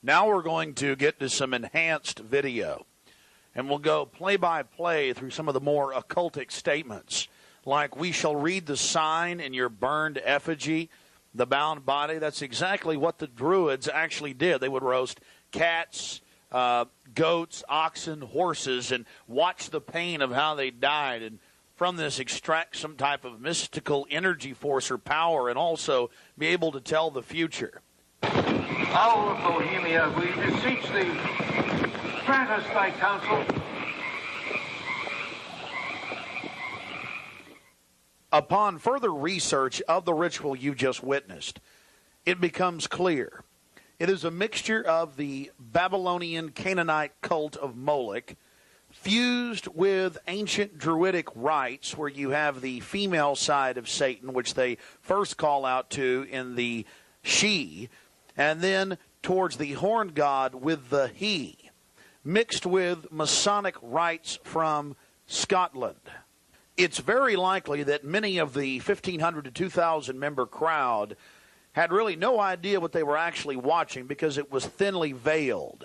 Now we're going to get to some enhanced video, and we'll go play-by-play through some of the more occultic statements, like we shall read the sign in your burned effigy, the bound body. That's exactly what the Druids actually did. They would roast cats, goats, oxen, horses, and watch the pain of how they died, and from this extract some type of mystical energy force or power, and also be able to tell the future. Owl of Bohemia, we beseech thee, grant us thy counsel. Upon further research of the ritual you just witnessed, it becomes clear. It is a mixture of the Babylonian Canaanite cult of Moloch, fused with ancient Druidic rites, where you have the female side of Satan, which they first call out to in the she, and then towards the horn god with the he, mixed with Masonic rites from Scotland. It's very likely that many of the 1,500 to 2,000 member crowd had really no idea what they were actually watching because it was thinly veiled.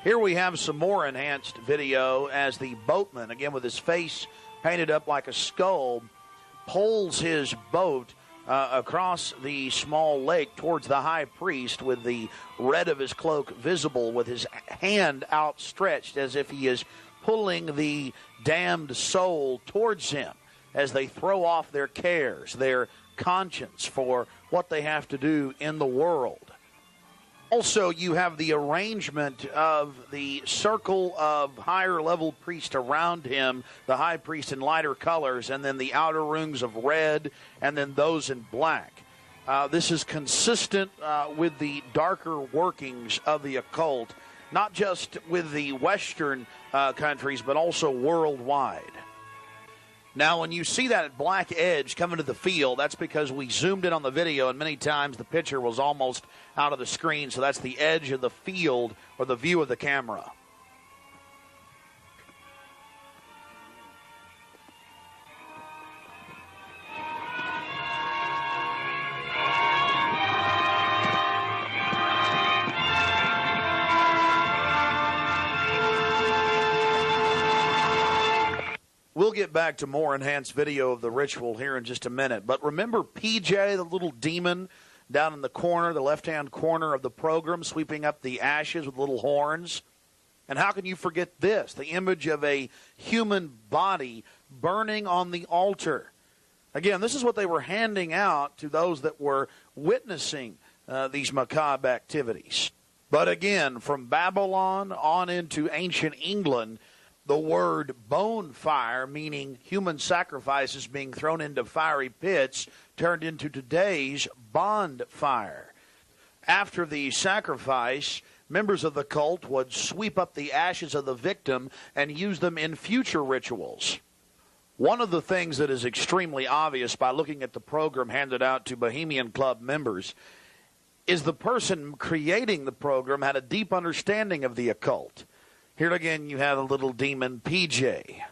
Here we have some more enhanced video as the boatman, again with his face painted up like a skull, poles his boat across the small lake towards the high priest with the red of his cloak visible, with his hand outstretched as if he is pulling the damned soul towards him as they throw off their cares, their conscience for what they have to do in the world. Also, you have the arrangement of the circle of higher-level priests around him, the high priest in lighter colors, and then the outer rings of red, and then those in black. This is consistent with the darker workings of the occult, not just with the Western countries, but also worldwide. Now, when you see that black edge coming to the field, that's because we zoomed in on the video, and many times the picture was almost out of the screen, so that's the edge of the field or the view of the camera. We'll get back to more enhanced video of the ritual here in just a minute. But remember PJ, the little demon down in the corner, the left-hand corner of the program, sweeping up the ashes with little horns? And how can you forget this? The image of a human body burning on the altar. Again, this is what they were handing out to those that were witnessing these macabre activities. But again, from Babylon on into ancient England, the word bone fire, meaning human sacrifices being thrown into fiery pits, turned into today's bond fire. After the sacrifice, members of the cult would sweep up the ashes of the victim and use them in future rituals. One of the things that is extremely obvious by looking at the program handed out to Bohemian Club members is the person creating the program had a deep understanding of the occult. Here again, you have a little demon, PJ.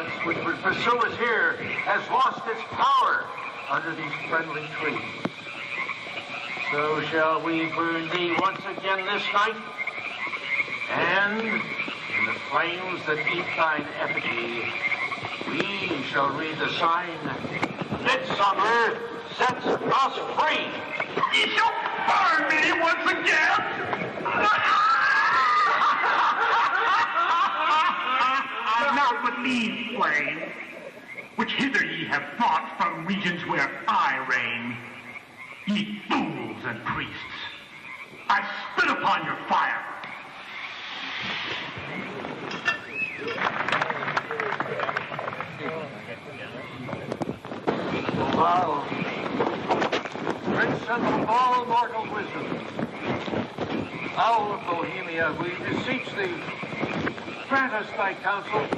violence which would pursue us here has lost its power under these friendly trees. So shall we burn thee once again this night, and in the flames that eat thine effigy, we shall read the sign, Midsummer sets us free. You shall burn me once again! Not but leave flame, which hither ye have brought from regions where I reign. Ye fools and priests, I spit upon your fire. Thou, Prince of all mortal wisdom, thou of Bohemia, we beseech thee, grant us thy counsel.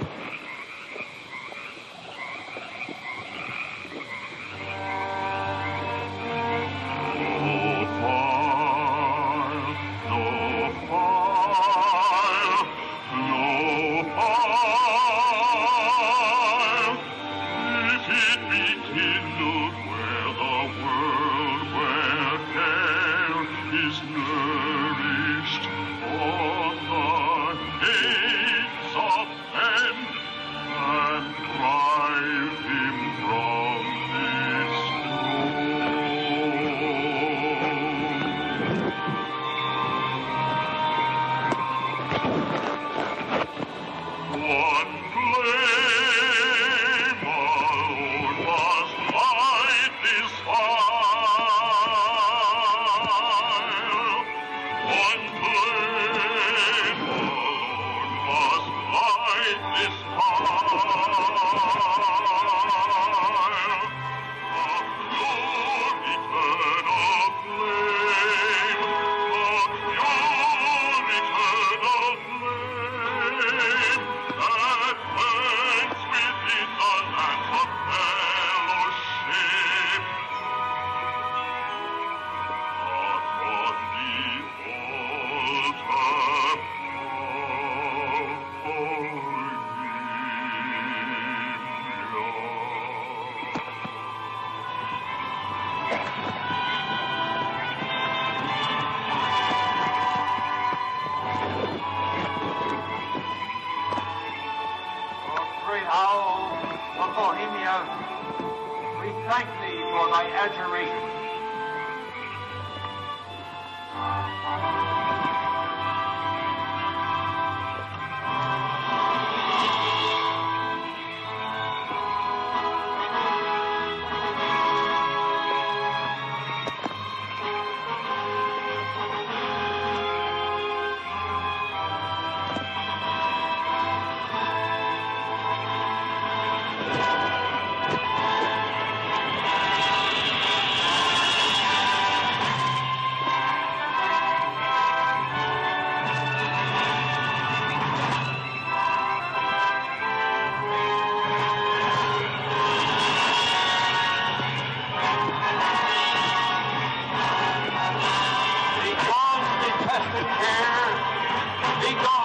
Thank thee for thy adjuration. Be gone!